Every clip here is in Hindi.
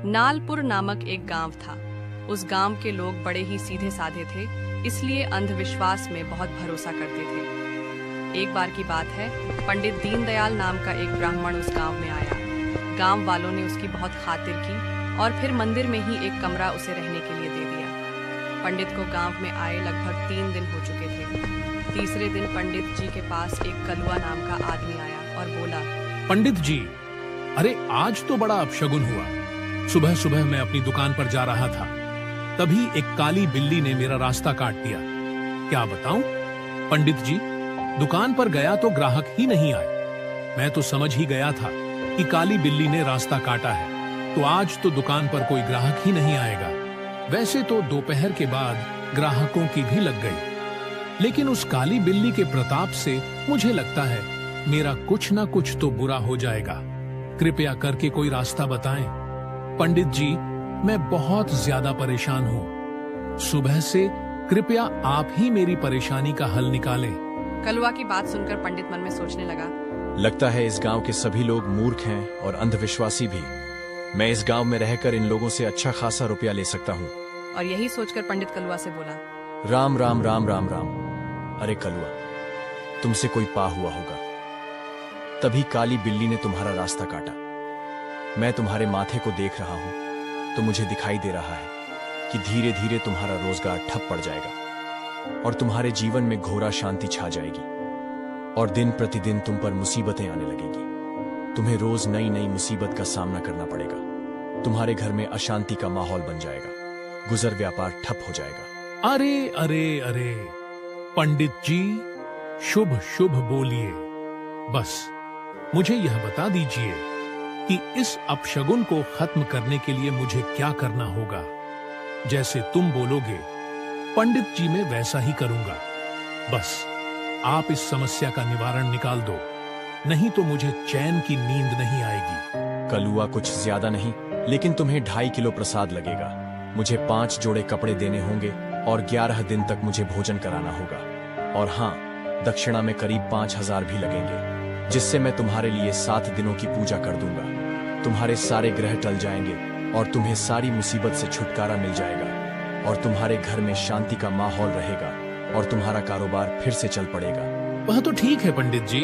नालपुर नामक एक गांव था। उस गांव के लोग बड़े ही सीधे साधे थे, इसलिए अंधविश्वास में बहुत भरोसा करते थे। एक बार की बात है, पंडित दीनदयाल नाम का एक ब्राह्मण उस गांव में आया। गांव वालों ने उसकी बहुत खातिर की और फिर मंदिर में ही एक कमरा उसे रहने के लिए दे दिया। पंडित को गांव में आए लगभग 3 दिन हो चुके थे। तीसरे दिन पंडित जी के पास एक कलुआ नाम का आदमी आया और बोला, पंडित जी, अरे आज तो बड़ा अपशगुन हुआ। सुबह सुबह मैं अपनी दुकान पर जा रहा था, तभी एक काली बिल्ली ने मेरा रास्ता काट दिया। क्या बताऊं पंडित जी, दुकान पर गया तो ग्राहक ही नहीं आए। मैं तो समझ ही गया था कि काली बिल्ली ने रास्ता काटा है, तो आज तो दुकान पर कोई ग्राहक ही नहीं आएगा। वैसे तो दोपहर के बाद ग्राहकों की भी लग गई, लेकिन उस काली बिल्ली के प्रताप से मुझे लगता है मेरा कुछ ना कुछ तो बुरा हो जाएगा। कृपया करके कोई रास्ता बताएं। पंडित जी, मैं बहुत ज्यादा परेशान हूँ। सुबह से कृपया आप ही मेरी परेशानी का हल निकालें। कलुआ की बात सुनकर पंडित मन में सोचने लगा, लगता है इस गांव के सभी लोग मूर्ख हैं और अंधविश्वासी भी। मैं इस गांव में रहकर इन लोगों से अच्छा खासा रुपया ले सकता हूँ। और यही सोचकर पंडित कलुआ से बोला, राम राम राम राम राम। अरे कलुआ, तुमसे कोई पा हुआ होगा, तभी काली बिल्ली ने तुम्हारा रास्ता काटा। मैं तुम्हारे माथे को देख रहा हूं तो मुझे दिखाई दे रहा है कि धीरे धीरे तुम्हारा रोजगार ठप पड़ जाएगा और तुम्हारे जीवन में घोर शांति छा जाएगी और दिन प्रतिदिन तुम पर मुसीबतें आने लगेगी। तुम्हें रोज नई नई मुसीबत का सामना करना पड़ेगा। तुम्हारे घर में अशांति का माहौल बन जाएगा, गुजर व्यापार ठप हो जाएगा। अरे अरे अरे पंडित जी, शुभ शुभ बोलिए। बस मुझे यह बता दीजिए कि इस अपशगुन को खत्म करने के लिए मुझे क्या करना होगा। जैसे तुम बोलोगे पंडित जी, मैं वैसा ही करूंगा। बस आप इस समस्या का निवारण निकाल दो, नहीं तो मुझे चैन की नींद नहीं आएगी। कलुआ, कुछ ज्यादा नहीं, लेकिन तुम्हें 2.5 किलो प्रसाद लगेगा। मुझे 5 जोड़े कपड़े देने होंगे और 11 दिन तक मुझे भोजन कराना होगा। और हाँ, दक्षिणा में करीब 5,000 भी लगेंगे, जिससे मैं तुम्हारे लिए 7 दिनों की पूजा कर दूंगा। तुम्हारे सारे ग्रह टल जाएंगे और तुम्हें सारी मुसीबत से छुटकारा मिल जाएगा और तुम्हारे घर में शांति का माहौल रहेगा और तुम्हारा कारोबार फिर से चल पड़ेगा। वह तो ठीक है पंडित जी,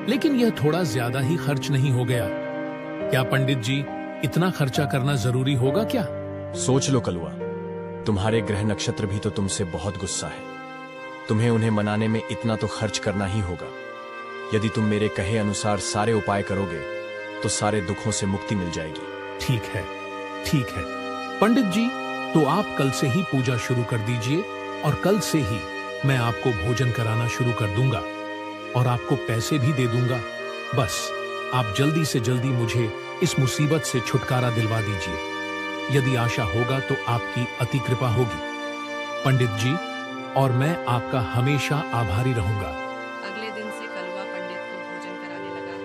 लेकिन यह थोड़ा ज्यादा ही खर्च नहीं हो गया क्या? पंडित जी, इतना खर्चा करना जरूरी होगा क्या? सोच लो कलुआ, तुम्हारे ग्रह नक्षत्र भी तो तुमसे बहुत गुस्सा है। तुम्हें उन्हें मनाने में इतना तो खर्च करना ही होगा। यदि तुम मेरे कहे अनुसार सारे उपाय करोगे तो सारे दुखों से मुक्ति मिल जाएगी। ठीक है, ठीक है पंडित जी, तो आप कल से ही पूजा शुरू कर दीजिए और कल से ही मैं आपको भोजन कराना शुरू कर दूंगा और आपको पैसे भी दे दूंगा। बस आप जल्दी से जल्दी मुझे इस मुसीबत से छुटकारा दिलवा दीजिए। यदि आशा होगा तो आपकी अति कृपा होगी पंडित जी, और मैं आपका हमेशा आभारी रहूंगा। अगले दिन से कलुआ पंडित को भोजन कराने लगा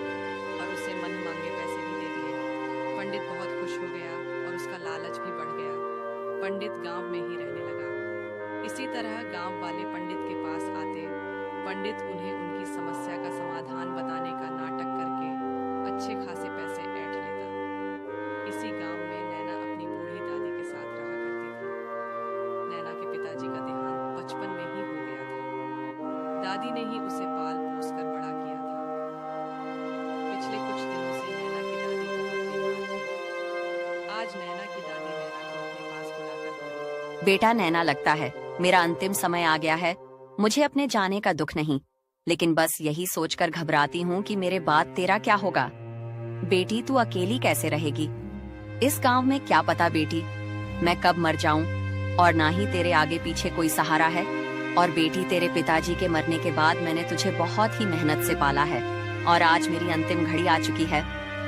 और उसे मन मांगे पैसे भी दे दिए। पंडित बहुत खुश हो गया और उसका लालच भी बढ़ गया। पंडित गांव में ही रहने लगा। इसी तरह गांव वाले पंडित के पास आते। पंडित उन्हें उनकी समस्या का समाधान बताने का नाटक करके अच्छे खासे पैसे ऐंठ लेता। इसी गांव में नैना अपनी बूढ़ी दादी के साथ रहा करती थी। नैना के पिताजी का देहांत बचपन में ही हो गया था। दादी ने ही उसे पाल पोस कर बड़ा किया था। पिछले कुछ दिनों से नैना की दादी बहुत बीमार थी। आज नैना की दादी नैना को अपने पास बुलाकर बोली, बेटा नैना, लगता है मेरा अंतिम समय आ गया है। मुझे अपने जाने का दुख नहीं, लेकिन बस यही सोचकर घबराती हूँ कि मेरे बाद तेरा क्या होगा। बेटी, तू अकेली कैसे रहेगी इस गांव में? क्या पता बेटी, मैं कब मर जाऊं, और ना ही तेरे आगे पीछे कोई सहारा है। और बेटी, तेरे पिताजी के मरने के बाद मैंने तुझे बहुत ही मेहनत से पाला है और आज मेरी अंतिम घड़ी आ चुकी है।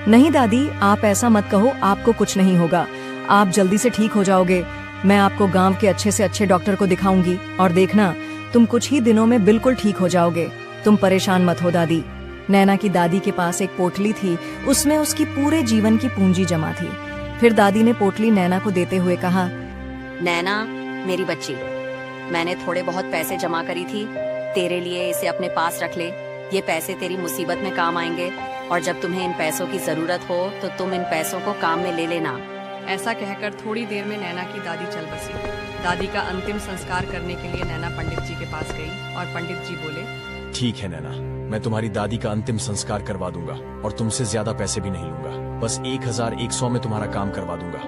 नहीं दादी, आप ऐसा मत कहो, आपको कुछ नहीं होगा। आप जल्दी से ठीक हो जाओगे। मैं आपको गांव के अच्छे से अच्छे डॉक्टर को दिखाऊंगी और देखना, तुम कुछ ही दिनों में बिल्कुल ठीक हो जाओगे। तुम परेशान मत हो दादी। नैना की दादी के पास एक पोटली थी, उसमें उसकी पूरे जीवन की पूंजी जमा थी। फिर दादी ने पोटली नैना को देते हुए कहा, नैना मेरी बच्ची, मैंने थोड़े बहुत पैसे जमा करी थी, तेरे लिए इसे अपने पास रख ले। ये पैसे तेरी मुसीबत में काम आएंगे और जब तुम्हें इन पैसों की जरूरत हो तो तुम इन पैसों को काम में ले लेना। ऐसा कहकर थोड़ी देर में नैना की दादी चल बसी। दादी का अंतिम संस्कार करने के लिए नैना पंडित जी के पास गई और पंडित जी बोले, ठीक है नैना, मैं तुम्हारी दादी का अंतिम संस्कार करवा दूंगा और तुमसे ज्यादा पैसे भी नहीं लूंगा। बस 1100 में तुम्हारा काम करवा दूंगा।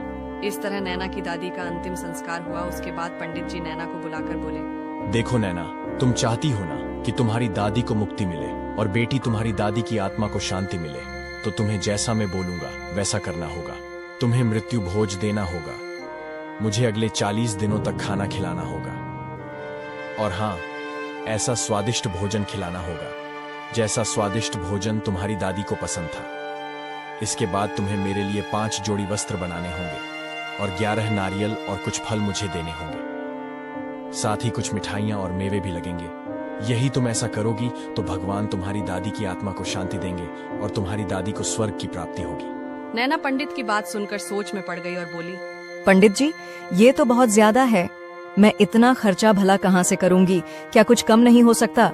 इस तरह नैना की दादी का अंतिम संस्कार हुआ। उसके बाद पंडित जी नैना को बुलाकर बोले, देखो नैना, तुम चाहती हो ना कि तुम्हारी दादी को मुक्ति मिले और बेटी तुम्हारी दादी की आत्मा को शांति मिले, तो तुम्हें जैसा मैं बोलूंगा वैसा करना होगा। तुम्हें मृत्यु भोज देना होगा। मुझे अगले 40 दिनों तक खाना खिलाना होगा, और हाँ, ऐसा स्वादिष्ट भोजन खिलाना होगा जैसा स्वादिष्ट भोजन तुम्हारी दादी को पसंद था। इसके बाद तुम्हें मेरे लिए 5 जोड़ी वस्त्र बनाने होंगे और 11 नारियल और कुछ फल मुझे देने होंगे। साथ ही कुछ मिठाइयां और मेवे भी लगेंगे। यही तुम ऐसा करोगी तो भगवान तुम्हारी दादी की आत्मा को शांति देंगे और तुम्हारी दादी को स्वर्ग की प्राप्ति होगी। नैना पंडित की बात सुनकर सोच में पड़ गई और बोली, पंडित जी, ये तो बहुत ज्यादा है। मैं इतना खर्चा भला कहाँ से करूंगी? क्या कुछ कम नहीं हो सकता?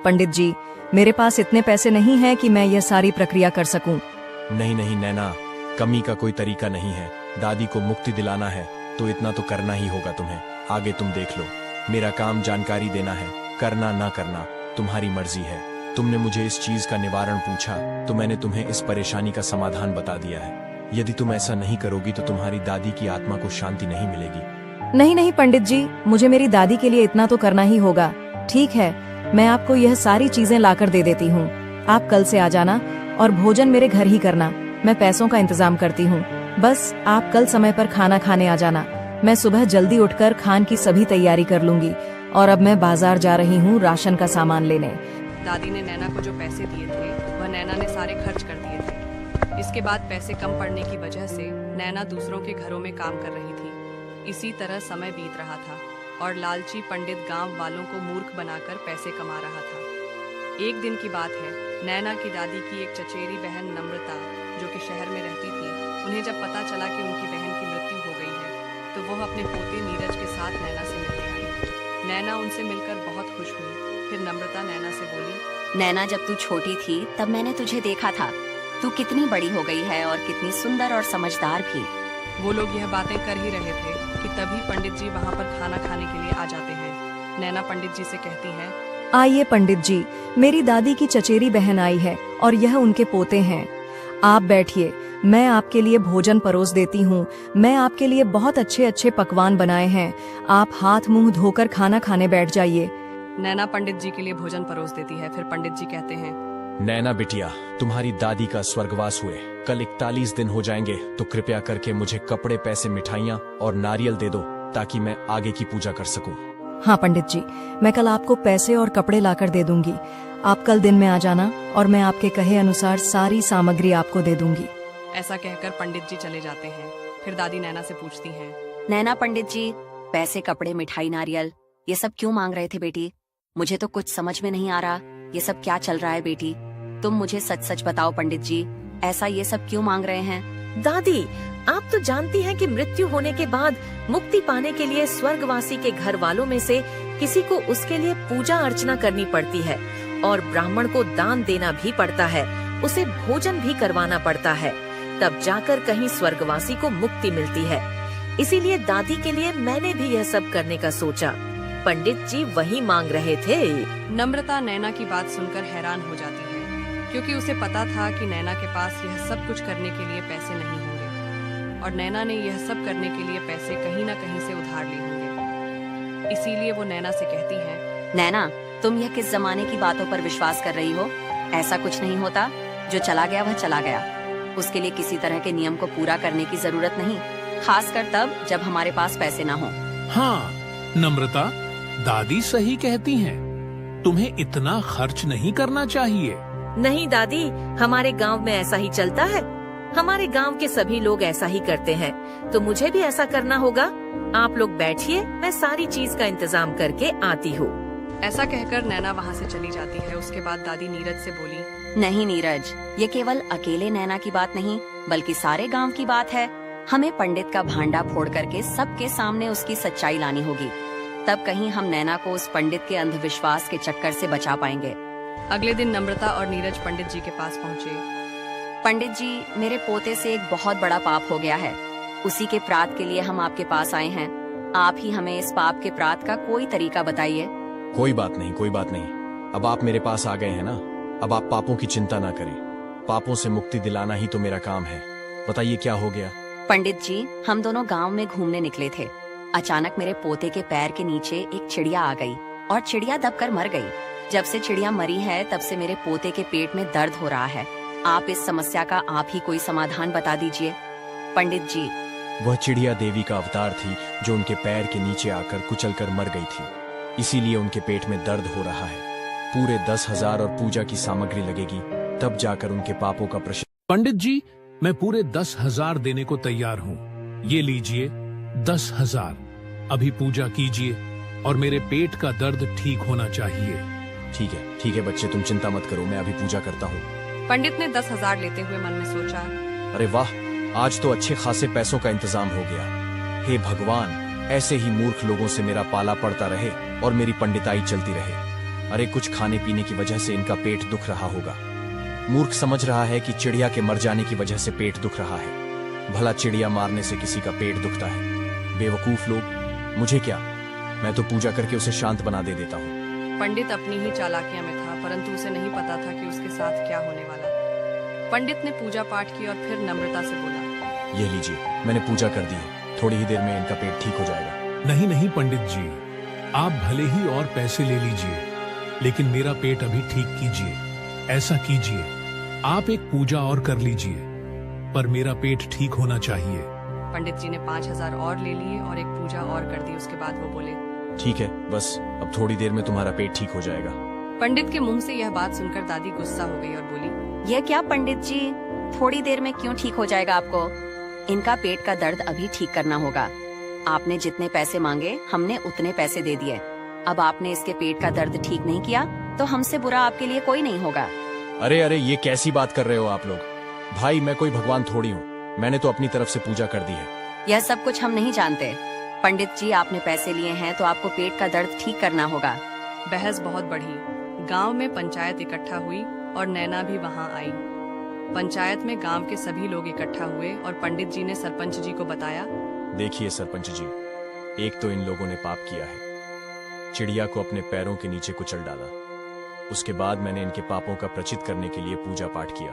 पंडित जी, मेरे पास इतने पैसे नहीं हैं कि मैं यह सारी प्रक्रिया कर सकूं। नहीं नहीं नैना, कमी का कोई तरीका नहीं है। दादी को मुक्ति दिलाना है तो इतना तो करना ही होगा तुम्हें। आगे तुम देख लो। मेरा काम जानकारी देना है, करना ना करना तुम्हारी मर्जी है। तुमने मुझे इस चीज का निवारण पूछा तो मैंने तुम्हें इस परेशानी का समाधान बता दिया है। यदि तुम ऐसा नहीं करोगी तो तुम्हारी दादी की आत्मा को शांति नहीं मिलेगी। नहीं नहीं पंडित जी, मुझे मेरी दादी के लिए इतना तो करना ही होगा। ठीक है, मैं आपको यह सारी चीजें लाकर दे देती हूँ। आप कल से आ जाना और भोजन मेरे घर ही करना। मैं पैसों का इंतजाम करती हूँ। बस आप कल समय पर खाना खाने आ जाना। मैं सुबह जल्दी उठकर खान की सभी तैयारी कर लूंगी। और अब मैं बाजार जा रही हूँ राशन का सामान लेने। दादी ने नैना को जो पैसे दिए थे वह नैना ने सारे खर्च कर दिए थे। इसके बाद पैसे कम पड़ने की वजह से नैना दूसरों के घरों में काम कर रही थी। इसी तरह समय बीत रहा था और लालची पंडित गांव वालों को मूर्ख बनाकर पैसे कमा रहा था। एक दिन की बात है, नैना की दादी की एक चचेरी बहन नम्रता, जो कि शहर में रहती थी, उन्हें जब पता चला कि उनकी बहन की मृत्यु हो गई है तो वह अपने पोते नीरज के साथ नैना से मिलने आई। नैना उनसे मिलकर बहुत खुश हुई। फिर नम्रता नैना से बोली, नैना, जब तू छोटी थी तब मैंने तुझे देखा था। तू कितनी बड़ी हो गई है और कितनी सुंदर और समझदार भी। वो लोग यह बातें कर ही रहे थे कि तभी पंडित जी वहाँ पर खाना खाने के लिए आ जाते हैं। नैना पंडित जी से कहती हैं, आइए पंडित जी, मेरी दादी की चचेरी बहन आई है और यह उनके पोते हैं। आप बैठिए, मैं आपके लिए भोजन परोस देती हूँ। मैं आपके लिए बहुत अच्छे अच्छे पकवान बनाए हैं। आप हाथ मुंह धोकर खाना खाने बैठ जाइए। नैना पंडित जी के लिए भोजन परोस देती है। फिर पंडित जी कहते हैं, नैना बिटिया, तुम्हारी दादी का स्वर्गवास हुए कल 41 दिन हो जाएंगे, तो कृपया करके मुझे कपड़े, पैसे, मिठाइयाँ और नारियल दे दो ताकि मैं आगे की पूजा कर सकूं। हाँ पंडित जी, मैं कल आपको पैसे और कपड़े लाकर दे दूंगी। आप कल दिन में आ जाना और मैं आपके कहे अनुसार सारी सामग्री आपको दे दूंगी। ऐसा कहकर पंडित जी चले जाते हैं। फिर दादी नैना से पूछती हैं, नैना पंडित जी, पैसे, कपड़े, मिठाई, नारियल, ये सब क्यों मांग रहे थे बेटी? मुझे तो कुछ समझ में नहीं आ रहा। ये सब क्या चल रहा है बेटी? तुम मुझे सच सच बताओ पंडित जी, ऐसा ये सब क्यों मांग रहे हैं? दादी, आप तो जानती हैं कि मृत्यु होने के बाद मुक्ति पाने के लिए स्वर्गवासी के घर वालों में से किसी को उसके लिए पूजा अर्चना करनी पड़ती है और ब्राह्मण को दान देना भी पड़ता है। उसे भोजन भी करवाना पड़ता है, तब जाकर कहीं स्वर्गवासी को मुक्ति मिलती है। इसीलिए दादी के लिए मैंने भी यह सब करने का सोचा। पंडित जी वही मांग रहे थे। नम्रता नैना की बात सुनकर हैरान हो जाती है, क्योंकि उसे पता था कि नैना के पास यह सब कुछ करने के लिए पैसे नहीं होंगे और नैना ने यह सब करने के लिए पैसे कहीं न कहीं से उधार लिए होंगे। इसीलिए वो नैना से कहती हैं, नैना, तुम यह किस जमाने की बातों पर विश्वास कर रही हो? ऐसा कुछ नहीं होता। जो चला गया वह चला गया। उसके लिए किसी तरह के नियम को पूरा करने की जरूरत नहीं, खासकर तब जब हमारे पास पैसे ना हो। हाँ नम्रता, दादी सही कहती हैं। तुम्हें इतना खर्च नहीं करना चाहिए। नहीं दादी, हमारे गांव में ऐसा ही चलता है। हमारे गांव के सभी लोग ऐसा ही करते हैं, तो मुझे भी ऐसा करना होगा। आप लोग बैठिए, मैं सारी चीज का इंतजाम करके आती हूँ। ऐसा कहकर नैना वहाँ से चली जाती है। उसके बाद दादी नीरज से बोली, नहीं नीरज, ये केवल अकेले नैना की बात नहीं बल्कि सारे गांव की बात है। हमें पंडित का भांडा फोड़ करके सबके सामने उसकी सच्चाई लानी होगी। तब कहीं हम नैना को उस पंडित के अंधविश्वास के चक्कर से बचा पाएंगे। अगले दिन नम्रता और नीरज पंडित जी के पास पहुँचे। पंडित जी, मेरे पोते से एक बहुत बड़ा पाप हो गया है। उसी के प्रात के लिए हम आपके पास आए हैं। आप ही हमें इस पाप के प्रात का कोई तरीका बताइए। कोई बात नहीं, कोई बात नहीं। अब आप मेरे पास आ गए हैं ना, अब आप पापों की चिंता ना करें। पापों से मुक्ति दिलाना ही तो मेरा काम है। बताइए क्या हो गया? पंडित जी, हम दोनों गांव में घूमने निकले थे। अचानक मेरे पोते के पैर के नीचे एक चिड़िया आ गई और चिड़िया दबकर मर गई। जब से चिड़िया मरी है तब से मेरे पोते के पेट में दर्द हो रहा है। आप इस समस्या का आप ही कोई समाधान बता दीजिए। पंडित जी, वह चिड़िया देवी का अवतार थी जो उनके पैर के नीचे आकर कुचलकर मर गई थी, इसीलिए उनके पेट में दर्द हो रहा है। पूरे 10,000 और पूजा की सामग्री लगेगी, तब जाकर उनके पापों का प्रश्न। पंडित जी, मैं पूरे 10,000 देने को तैयार हूँ। ये लीजिए 10,000। अभी पूजा कीजिए और मेरे पेट का दर्द ठीक होना चाहिए। ठीक है बच्चे, तुम चिंता मत करो, मैं अभी पूजा करता हूँ। पंडित ने 10,000 लेते हुए मन में सोचा, अरे वाह, आज तो अच्छे खासे पैसों का इंतजाम हो गया। हे भगवान, ऐसे ही मूर्ख लोगों से मेरा पाला पड़ता रहे और मेरी पंडिताई चलती रहे। अरे कुछ खाने पीने की वजह से इनका पेट दुख रहा होगा। मूर्ख समझ रहा है कि चिड़िया के मर जाने की वजह से पेट दुख रहा है। भला चिड़िया मारने से किसी का पेट दुखता है? बेवकूफ लोग, मुझे क्या, मैं तो पूजा करके उसे शांत बना दे देता हूँ। पंडित अपनी ही चालाकियों में था, परंतु उसे नहीं पता था कि उसके साथ क्या होने वाला। पंडित ने पूजा पाठ की और फिर नम्रता से बोला, ये लीजिए, मैंने पूजा कर दी है, थोड़ी ही देर में इनका पेट ठीक हो जाएगा। नहीं पंडित जी, आप भले ही और पैसे ले लीजिए, लेकिन मेरा पेट अभी ठीक कीजिए। ऐसा कीजिए, आप एक पूजा और कर लीजिए, पर मेरा पेट ठीक होना चाहिए। पंडित जी ने 5,000 और ले लिए और एक पूजा और कर दी। उसके बाद वो बोले, ठीक है, बस अब थोड़ी देर में तुम्हारा पेट ठीक हो जाएगा। पंडित के मुंह से यह बात सुनकर दादी गुस्सा हो गई और बोली, यह क्या पंडित जी, थोड़ी देर में क्यों ठीक हो जाएगा आपको? इनका पेट का दर्द अभी ठीक करना होगा। आपने जितने पैसे मांगे हमने उतने पैसे दे दिए। अब आपने इसके पेट का दर्द ठीक नहीं किया तो हमसे बुरा आपके लिए कोई नहीं होगा। अरे ये कैसी बात कर रहे हो आप लोग? भाई मैं कोई भगवान थोड़ी हूँ, मैंने तो अपनी तरफ से पूजा कर दी है। यह सब कुछ हम नहीं जानते। पंडित जी, आपने पैसे लिए हैं तो आपको पेट का दर्द ठीक करना होगा। बहस बहुत बढ़ी। गांव में पंचायत इकट्ठा हुई और नैना भी वहां आई। पंचायत में गांव के सभी लोग इकट्ठा हुए और पंडित जी ने सरपंच जी को बताया, देखिए सरपंच जी, एक तो इन लोगों ने पाप किया है, चिड़िया को अपने पैरों के नीचे कुचल डाला। उसके बाद मैंने इनके पापों का प्रचित करने के लिए पूजा पाठ किया।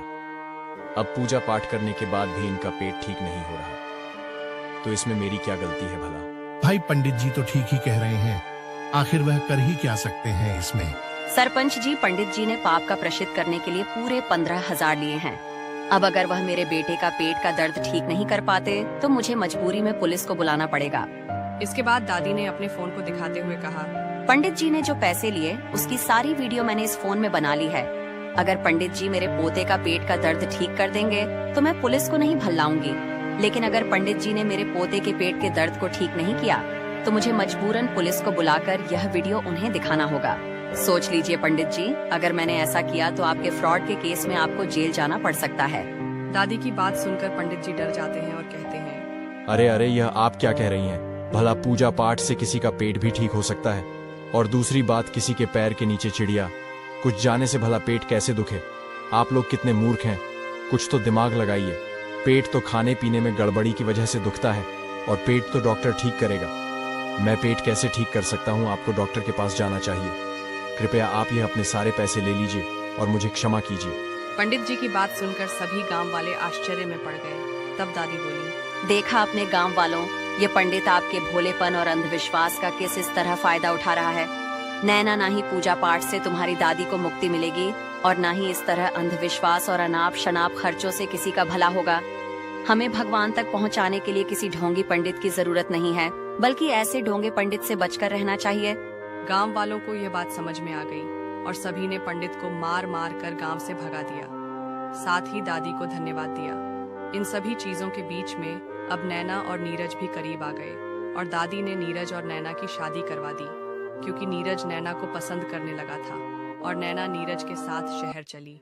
अब पूजा पाठ करने के बाद भी इनका पेट ठीक नहीं हो रहा, तो इसमें मेरी क्या गलती है भला? भाई पंडित जी तो ठीक ही कह रहे हैं, आखिर वह कर ही क्या सकते हैं इसमें। सरपंच जी, पंडित जी ने पाप का प्रचित करने के लिए पूरे 15,000 लिए हैं। अब अगर वह मेरे बेटे का पेट का दर्द ठीक नहीं कर पाते तो मुझे मजबूरी में पुलिस को बुलाना पड़ेगा। इसके बाद दादी ने अपने फोन को दिखाते हुए कहा, पंडित जी ने जो पैसे लिए उसकी सारी वीडियो मैंने इस फोन में बना ली है। अगर पंडित जी मेरे पोते का पेट का दर्द ठीक कर देंगे तो मैं पुलिस को नहीं भल्लाऊंगी, लेकिन अगर पंडित जी ने मेरे पोते के पेट के दर्द को ठीक नहीं किया तो मुझे मजबूरन पुलिस को बुलाकर यह वीडियो उन्हें दिखाना होगा। सोच लीजिए पंडित जी, अगर मैंने ऐसा किया तो आपके फ्रॉड के केस में आपको जेल जाना पड़ सकता है। दादी की बात सुनकर पंडित जी डर जाते हैं और कहते हैं, अरे यह आप क्या कह रही हैं? भला पूजा पाठ से किसी का पेट भी ठीक हो सकता है? और दूसरी बात, किसी के पैर के नीचे चिड़िया कुछ जाने से भला पेट कैसे दुखे? आप लोग कितने मूर्ख हैं, कुछ तो दिमाग लगाइए। पेट तो खाने पीने में गड़बड़ी की वजह से दुखता है और पेट तो डॉक्टर ठीक करेगा। मैं पेट कैसे ठीक कर सकता हूँ? आपको डॉक्टर के पास जाना चाहिए। कृपया आप ये अपने सारे पैसे ले लीजिए और मुझे क्षमा कीजिए। पंडित जी की बात सुनकर सभी गांव वाले आश्चर्य में पड़ गए। तब दादी बोली, देखा अपने गांव वालों, ये पंडित आपके भोलेपन और अंधविश्वास का किस इस तरह फायदा उठा रहा है। नैना, ना ही पूजा पाठ से तुम्हारी दादी को मुक्ति मिलेगी और ना ही इस तरह अंधविश्वास और अनाप शनाप खर्चों से किसी का भला होगा। हमें भगवान तक पहुंचाने के लिए किसी ढोंगी पंडित की जरूरत नहीं है, बल्कि ऐसे ढोंगे पंडित से बचकर रहना चाहिए। गांव वालों को यह बात समझ में आ गई और सभी ने पंडित को मार मार कर गांव से भगा दिया। साथ ही दादी को धन्यवाद दिया। इन सभी चीजों के बीच में अब नैना और नीरज भी करीब आ गए और दादी ने नीरज और नैना की शादी करवा दी, क्योंकि नीरज नैना को पसंद करने लगा था और नैना नीरज के साथ शहर चली।